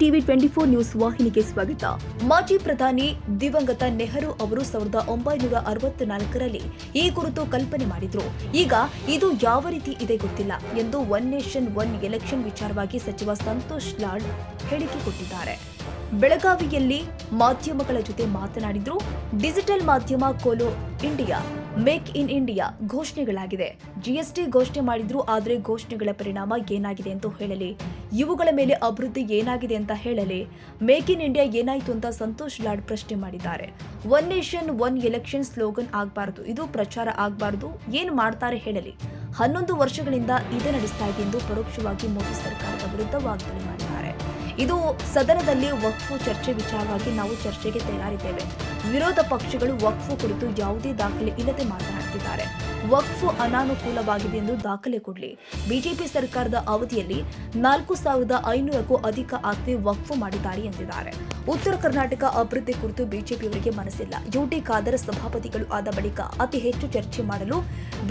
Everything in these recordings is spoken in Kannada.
ಟಿವಿ 24 ನ್ಯೂಸ್ ವಾಹಿನಿಗೆ ಸ್ವಾಗತ. ಮಾಜಿ ಪ್ರಧಾನಿ ದಿವಂಗತ ನೆಹರು ಅವರು 1964ರಲ್ಲಿ ಈ ಕುರಿತು ಕಲ್ಪನೆ ಮಾಡಿದ್ರು. ಈಗ ಇದು ಯಾವ ರೀತಿ ಇದೆ ಗೊತ್ತಿಲ್ಲ ಎಂದು ಒನ್ ನೇಷನ್ ಒನ್ ಎಲೆಕ್ಷನ್ ವಿಚಾರವಾಗಿ ಸಚಿವ ಸಂತೋಷ್ ಲಾಡ್ ಹೇಳಿಕೆ ಕೊಟ್ಟಿದ್ದಾರೆ. ಬೆಳಗಾವಿಯಲ್ಲಿ ಮಾಧ್ಯಮಗಳ ಜೊತೆ ಮಾತನಾಡಿದ್ರು. ಡಿಜಿಟಲ್ ಮಾಧ್ಯಮ Khelo India, make in India ಘೋಷಣೆಗಳಾಗಿದೆ. ಜಿಎಸ್ಟಿ ಘೋಷಣೆ ಮಾಡಿದ್ರು, ಆದರೆ ಘೋಷಣೆಗಳ ಪರಿಣಾಮ ಏನಾಗಿದೆ ಅಂತ ಹೇಳಲಿ, ಇವುಗಳ ಮೇಲೆ ಅಭಿವೃದ್ಧಿ ಏನಾಗಿದೆ ಅಂತ ಹೇಳಲಿ, ಮೇಕ್ ಇನ್ ಇಂಡಿಯಾ ಏನಾಯಿತು ಅಂತ ಸಂತೋಷ್ ಲಾಡ್ ಪ್ರಶ್ನೆ ಮಾಡಿದ್ದಾರೆ. One nation one election slogan ಆಗಬಾರದು, ಇದು ಪ್ರಚಾರ ಆಗಬಾರದು, ಏನು ಮಾಡ್ತಾರೆ ಹೇಳಲಿ. 11 ವರ್ಷಗಳಿಂದ ಇದೇ ನಡೆಸ್ತಾ ಇದೆ ಎಂದು ಪರೋಕ್ಷವಾಗಿ ಮೋದಿ ಸರ್ಕಾರದ ವಿರುದ್ಧ ವಾಗ್ದಾಳಿ ಮಾಡಿದ್ದಾರೆ. ಇದು ಸದನದಲ್ಲಿ ವಕ್ಫ್ ಚರ್ಚೆ ವಿಚಾರವಾಗಿ ನಾವು ಚರ್ಚೆಗೆ ತಯಾರಿದ್ದೇವೆ. ವಿರೋಧ ಪಕ್ಷಗಳು ವಕ್ಫ್ ಕುರಿತು ಯಾವುದೇ ದಾಖಲೆ ಇಲ್ಲದೆ ಮಾತನಾಡುತ್ತಿದ್ದಾರೆ. ವಕ್ಫ್ ಅನಾನುಕೂಲವಾಗಿದೆ ಎಂದು ದಾಖಲೆ ಕೊಡಲಿ. ಬಿಜೆಪಿ ಸರ್ಕಾರದ ಅವಧಿಯಲ್ಲಿ 4500ಕ್ಕೂ ಅಧಿಕ ಆಸ್ತಿ ವಕ್ಫ್ ಮಾಡಿದ್ದಾರೆ ಎಂದಿದ್ದಾರೆ. ಉತ್ತರ ಕರ್ನಾಟಕ ಅಭಿವೃದ್ಧಿ ಕುರಿತು ಬಿಜೆಪಿಯವರಿಗೆ ಮನಸ್ಸಿಲ್ಲ. ಯುಟಿ ಖಾದರ್ ಸಭಾಪತಿಗಳು ಆದ ಬಳಿಕ ಅತಿ ಹೆಚ್ಚು ಚರ್ಚೆ ಮಾಡಲು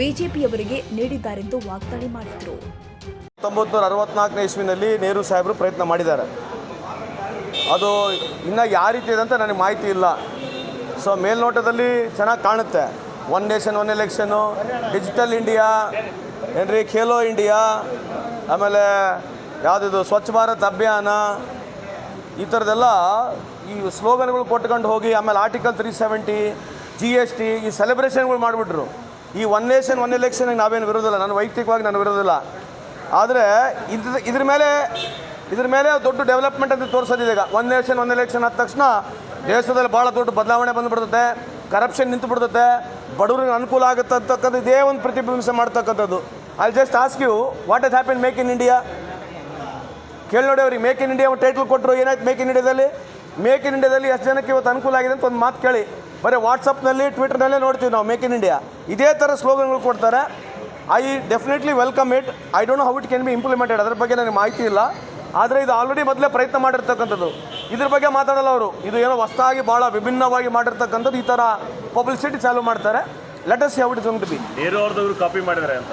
ಬಿಜೆಪಿಯವರಿಗೆ ನೀಡಿದ್ದಾರೆಂದು ವಾಗ್ದಾಳಿ ಮಾಡಿದರು. 1964ನೇ ಇಸ್ವಿನಲ್ಲಿ ನೆಹರು ಸಾಹೇಬರು ಪ್ರಯತ್ನ ಮಾಡಿದ್ದಾರೆ. ಅದು ಇನ್ನೂ ಯಾವ ರೀತಿ ಇದೆ ಅಂತ ನನಗೆ ಮಾಹಿತಿ ಇಲ್ಲ. ಸೊ ಮೇಲ್ನೋಟದಲ್ಲಿ ಚೆನ್ನಾಗಿ ಕಾಣುತ್ತೆ. One nation one election, digital India, ಏನ್ರಿ ಖೇಲೋ ಇಂಡಿಯಾ, ಆಮೇಲೆ ಯಾವುದಿದು ಸ್ವಚ್ಛ ಭಾರತ್ ಅಭಿಯಾನ, ಈ ಥರದ್ದೆಲ್ಲ ಈ ಸ್ಲೋಗನ್ಗಳು ಕೊಟ್ಕೊಂಡು ಹೋಗಿ ಆಮೇಲೆ ಆರ್ಟಿಕಲ್ 370, GST ಈ ಸೆಲೆಬ್ರೇಷನ್ಗಳು ಮಾಡಿಬಿಟ್ರು. ಈ ಒನ್ ನೇಷನ್ ಒನ್ ಎಲೆಕ್ಷನ್ಗೆ ನಾವೇನು ವಿರೋಧಿಲ್ಲ, ನಾನು ವೈಯಕ್ತಿಕವಾಗಿ ನಾನು ವಿರೋಧಿಲ್ಲ. ಆದರೆ ಇದ್ರ ಮೇಲೆ ದೊಡ್ಡ ಡೆವಲಪ್ಮೆಂಟ್ ಅಂತ ತೋರಿಸೋದಿದೆ. ಈಗ ಒನ್ ನೇಷನ್ ಒನ್ ಎಲೆಕ್ಷನ್ ಆದ ತಕ್ಷಣ ದೇಶದಲ್ಲಿ ಭಾಳ ದೊಡ್ಡ ಬದಲಾವಣೆ ಬಂದುಬಿಡ್ತದೆ, ಕರಪ್ಷನ್ ನಿಂತು ಬಿಡ್ತದೆ, ಬಡವರಿಗೆ ಅನುಕೂಲ ಆಗುತ್ತೆ ಅಂತಕ್ಕಂಥ ಇದೇ ಒಂದು ಪ್ರತಿಬಿಂಬಿಸ ಮಾಡ್ತಕ್ಕಂಥದ್ದು. I just ask you, what has happen make in India? ಕೇಳಿ ನೋಡಿ ಅವ್ರಿಗೆ. ಮೇಕ್ ಇನ್ ಇಂಡಿಯಾ ಟೈಟ್ಲ್ ಕೊಟ್ಟರು, ಏನಾಯ್ತು ಮೇಕ್ ಇನ್ ಇಂಡಿಯಾದಲ್ಲಿ? ಮೇಕ್ ಇನ್ ಇಂಡಿಯಾದಲ್ಲಿ ಎಷ್ಟು ಜನಕ್ಕೆ ಇವತ್ತು ಅನುಕೂಲ ಆಗಿದೆ ಅಂತ ಒಂದು ಮಾತು ಕೇಳಿ. ಬರೀ ವಾಟ್ಸಪ್ನಲ್ಲಿ ಟ್ವಿಟರ್ನಲ್ಲೇ ನೋಡ್ತೀವಿ ನಾವು ಮೇಕ್ ಇನ್ ಇಂಡಿಯಾ. ಇದೇ ಥರ ಸ್ಲೋಗನ್ಗಳು ಕೊಡ್ತಾರೆ. I definitely welcome it. I don't know how it can be implemented, ಅದ್ರ ಬಗ್ಗೆ ನನಗೆ ಮಾಹಿತಿ ಇಲ್ಲ. ಆದರೆ ಇದು ಆಲ್ರೆಡಿ ಮೊದಲೇ ಪ್ರಯತ್ನ ಮಾಡಿರ್ತಕ್ಕಂಥದ್ದು. ಇದ್ರ ಬಗ್ಗೆ ಮಾತಾಡಲ್ಲ ಅವರು. ಇದು ಏನೋ ಹೊಸದಾಗಿ ಭಾಳ ವಿಭಿನ್ನವಾಗಿ ಮಾಡಿರ್ತಕ್ಕಂಥದ್ದು. ಈ ಥರ ಪಬ್ಲಿಸಿಟಿ ಚಾಲೂ ಮಾಡ್ತಾರೆ. Let us see how it is going to be. Nehru ಅವ್ರದ್ದು ಕಾಪಿ ಮಾಡಿದ್ದಾರೆ ಅಂತ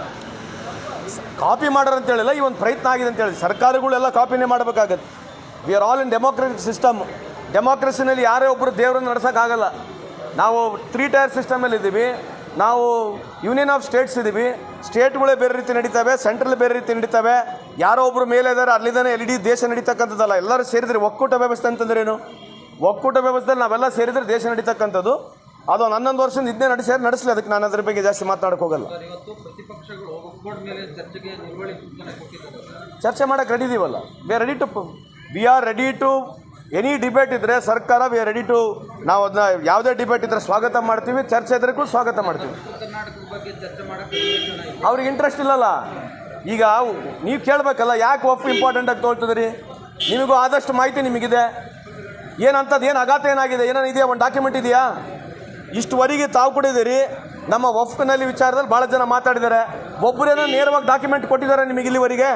ಕಾಪಿ ಮಾಡೋರು ಅಂತ ಹೇಳಿಲ್ಲ, ಈ ಒಂದು ಪ್ರಯತ್ನ ಆಗಿದೆ ಅಂತ ಹೇಳಿ. ಸರ್ಕಾರಗಳೆಲ್ಲ ಕಾಪಿನೇ ಮಾಡಬೇಕಾಗತ್ತೆ. We are all in democratic system. ಡೆಮೋಕ್ರಸಿನಲ್ಲಿ ಯಾರೇ ಒಬ್ಬರು ದೇವರನ್ನು ನಡೆಸೋಕ್ಕಾಗಲ್ಲ. ನಾವು 3 ಟೈರ್ ಸಿಸ್ಟಮಲ್ಲಿ ಇದ್ದೀವಿ. ನಾವು ಯೂನಿಯನ್ ಆಫ್ ಸ್ಟೇಟ್ಸ್ ಇದ್ದೀವಿ. ಸ್ಟೇಟ್ಗಳೇ ಬೇರೆ ರೀತಿ ನಡೀತವೆ, ಸೆಂಟ್ರಲ್ ಬೇರೆ ರೀತಿ ನಡೀತವೆ. ಯಾರೋ ಒಬ್ಬರು ಮೇಲೆ ಇದ್ದಾರೆ, ಅಲ್ಲಿದ್ದಾನೆ ಇಡೀ ದೇಶ ನಡೀತಕ್ಕಂಥದ್ದಲ್ಲ. ಎಲ್ಲರೂ ಸೇರಿದ್ರೆ ಒಕ್ಕೂಟ ವ್ಯವಸ್ಥೆ ಅಂತಂದ್ರೇನು? ಒಕ್ಕೂಟ ವ್ಯವಸ್ಥೆಯಲ್ಲಿ ನಾವೆಲ್ಲ ಸೇರಿದರೆ ದೇಶ ನಡೀತಕ್ಕಂಥದ್ದು. ಅದು 11 ವರ್ಷದಿಂದ ಇದನ್ನೇ ನಡೆಸಲಿ. ಅದಕ್ಕೆ ನಾನು ಅದ್ರ ಬಗ್ಗೆ ಜಾಸ್ತಿ ಮಾತನಾಡಕ್ಕೆ ಹೋಗಲ್ಲ. ಚರ್ಚೆ ಮಾಡೋಕ್ಕೆ ರೆಡಿ ಇದೀವಲ್ಲ. We are ready to any debate ಇದ್ದರೆ ಸರ್ಕಾರ ವಿ ಆರ್ ರೆಡಿ ಟು. ನಾವು ಅದನ್ನ ಯಾವುದೇ ಡಿಬೇಟ್ ಇದ್ದರೆ ಸ್ವಾಗತ ಮಾಡ್ತೀವಿ, ಚರ್ಚೆ ಇದ್ರೆ ಕೂಡ ಸ್ವಾಗತ ಮಾಡ್ತೀವಿ. ಅವ್ರಿಗೆ ಇಂಟ್ರೆಸ್ಟ್ ಇಲ್ಲಲ್ಲ. ಈಗ ನೀವು ಕೇಳಬೇಕಲ್ಲ, ಯಾಕೆ ವಕ್ಫ್ ಇಂಪಾರ್ಟೆಂಟ್ ಆಗಿ ತೊಗೊಳ್ತಿದ್ರಿ? ನಿಮಗೂ ಆದಷ್ಟು ಮಾಹಿತಿ ನಿಮಗಿದೆ. ಏನಂತದ್ದು ಏನು ಅಗಾತ ಏನಾಗಿದೆ, ಏನೇನು ಇದೆಯಾ? ಒಂದು ಡಾಕ್ಯುಮೆಂಟ್ ಇದೆಯಾ? ಇಷ್ಟುವರೆಗೆ ತಾವು ಕೊಟ್ಟಿದ್ದೀರಿ. ನಮ್ಮ ವಕ್ಫ್ನಲ್ಲಿ ವಿಚಾರದಲ್ಲಿ ಭಾಳ ಜನ ಮಾತಾಡಿದ್ದಾರೆ. ಒಬ್ಬರೇನೋ ನೇರವಾಗಿ ಡಾಕ್ಯುಮೆಂಟ್ ಕೊಟ್ಟಿದ್ದಾರೆ ನಿಮಗೆ ಇಲ್ಲಿವರೆಗೆ?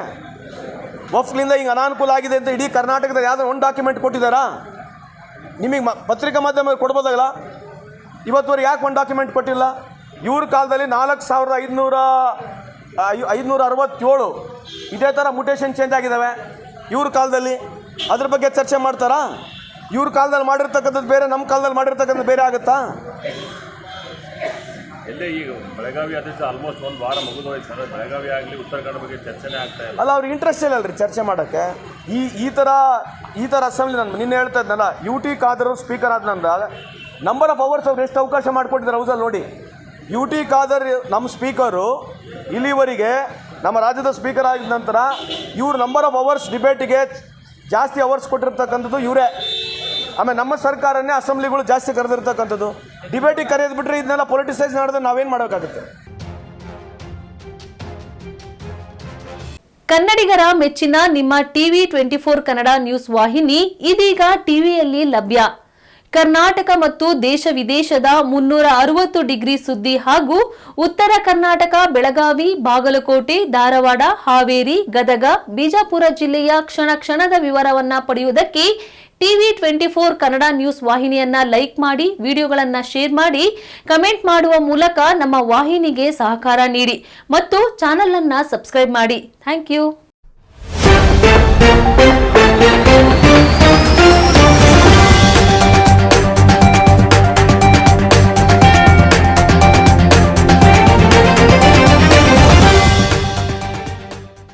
ವಕ್ಫ್ಲಿಂದ ಹಿಂಗೆ ಅನಾನುಕೂಲ ಆಗಿದೆ ಅಂತ ಇಡೀ ಕರ್ನಾಟಕದ ಯಾವುದೋ ಒಂದು ಡಾಕ್ಯುಮೆಂಟ್ ಕೊಟ್ಟಿದ್ದಾರಾ? ನಿಮಗೆ ಪತ್ರಿಕಾ ಮಾಧ್ಯಮ ಕೊಡ್ಬೋದಲ್ಲ? ಇವತ್ತುವರೆಗೆ ಯಾಕೆ ಒಂದು ಡಾಕ್ಯುಮೆಂಟ್ ಕೊಟ್ಟಿಲ್ಲ? ಇವ್ರ ಕಾಲದಲ್ಲಿ 4567 ಇದೇ ಥರ ಮುಟೇಷನ್ ಚೇಂಜ್ ಆಗಿದ್ದಾವೆ ಇವ್ರ ಕಾಲದಲ್ಲಿ. ಅದ್ರ ಬಗ್ಗೆ ಚರ್ಚೆ ಮಾಡ್ತಾರಾ? ಇವ್ರ ಕಾಲದಲ್ಲಿ ಮಾಡಿರ್ತಕ್ಕಂಥದ್ದು ಬೇರೆ, ನಮ್ಮ ಕಾಲದಲ್ಲಿ ಮಾಡಿರ್ತಕ್ಕಂಥದ್ದು ಬೇರೆ ಆಗುತ್ತಾ? ಎಲ್ಲೇ ಈಗ ಬೆಳಗಾವಿ ಆದಷ್ಟು ಆಲ್ಮೋಸ್ಟ್ 1 ವಾರ ಮುಗಿದೋಯ್ತು ಸರ್. ಬೆಳಗಾವಿ ಆಗಲಿ ಉತ್ತರ ಕನ್ನಡ ಬಗ್ಗೆ ಚರ್ಚೆನೇ ಆಗ್ತಾ ಇಲ್ಲ. ಅಲ್ಲ, ಅವ್ರಿಗೆ ಇಂಟ್ರೆಸ್ಟ್ ಇಲ್ಲ ಅಲ್ರಿ ಚರ್ಚೆ ಮಾಡೋಕ್ಕೆ. ಈ ಥರ ಅಸೆಂಬ್ಲಿ ನಾನು ನಿನ್ನೆ ಹೇಳ್ತಾ ಇದ್ದನಲ್ಲ, ಯುಟಿ ಖಾದರ್ ಸ್ಪೀಕರ್ ಆದ್ನಂದಾಗ ನಂಬರ್ ಆಫ್ ಅವರ್ಸ್ ಅವ್ರು ಎಷ್ಟು ಅವಕಾಶ ಮಾಡಿಕೊಟ್ಟಿದ್ದಾರೆ ಹೌಸಲ್ಲಿ ನೋಡಿ. ಯುಟಿ ಖಾದರ್ ನಮ್ಮ ಸ್ಪೀಕರು ಇಲ್ಲಿವರೆಗೆ ನಮ್ಮ ರಾಜ್ಯದ ಸ್ಪೀಕರ್ ಆಗಿದ ನಂತರ ಇವ್ರು ನಂಬರ್ ಆಫ್ ಅವರ್ಸ್ ಡಿಬೇಟಿಗೆ ಜಾಸ್ತಿ ಅವರ್ಸ್ ಕೊಟ್ಟಿರ್ತಕ್ಕಂಥದ್ದು ಇವರೇ. ಆಮೇಲೆ ನಮ್ಮ ಸರ್ಕಾರನೇ ಅಸೆಂಬ್ಲಿಗಳು ಜಾಸ್ತಿ ಕರೆದಿರ್ತಕ್ಕಂಥದ್ದು. ಡಿಬೇಟಿಗೆ ಕರೆಯೋದು ಬಿಟ್ಟರೆ ಇದನ್ನೆಲ್ಲ ಪೊಲಿಟಿಸೈಸ್ ಮಾಡಿದ್ರೆ ನಾವೇನು ಮಾಡೋಕ್ಕಾಗುತ್ತೆ? ಕನ್ನಡಿಗರ ಮೆಚ್ಚಿನ ನಿಮ್ಮ ಟಿವಿ 24 ಕನ್ನಡ ನ್ಯೂಸ್ ವಾಹಿನಿ ಇದೀಗ ಟಿವಿಯಲ್ಲಿ ಲಭ್ಯ. ಕರ್ನಾಟಕ ಮತ್ತು ದೇಶ ವಿದೇಶದ 360 ಡಿಗ್ರಿ ಸುದ್ದಿ ಹಾಗೂ ಉತ್ತರ ಕರ್ನಾಟಕ, ಬೆಳಗಾವಿ, ಬಾಗಲಕೋಟೆ, ಧಾರವಾಡ, ಹಾವೇರಿ, ಗದಗ, ಬಿಜಾಪುರ ಜಿಲ್ಲೆಯ ಕ್ಷಣ ಕ್ಷಣದ ವಿವರವನ್ನ ಪಡೆಯುವುದಕ್ಕೆ ಟಿವಿ 24 ಕನ್ನಡ ನ್ಯೂಸ್ ವಾಹಿನಿಯನ್ನ ಲೈಕ್ ಮಾಡಿ, ವಿಡಿಯೋಗಳನ್ನ ಶೇರ್ ಮಾಡಿ, ಕಮೆಂಟ್ ಮಾಡುವ ಮೂಲಕ ನಮ್ಮ ವಾಹಿನಿಗೆ ಸಹಕಾರ ನೀಡಿ ಮತ್ತು ಚಾನೆಲ್ ಅನ್ನು ಸಬ್ಸ್ಕ್ರೈಬ್ ಮಾಡಿ. Thank you.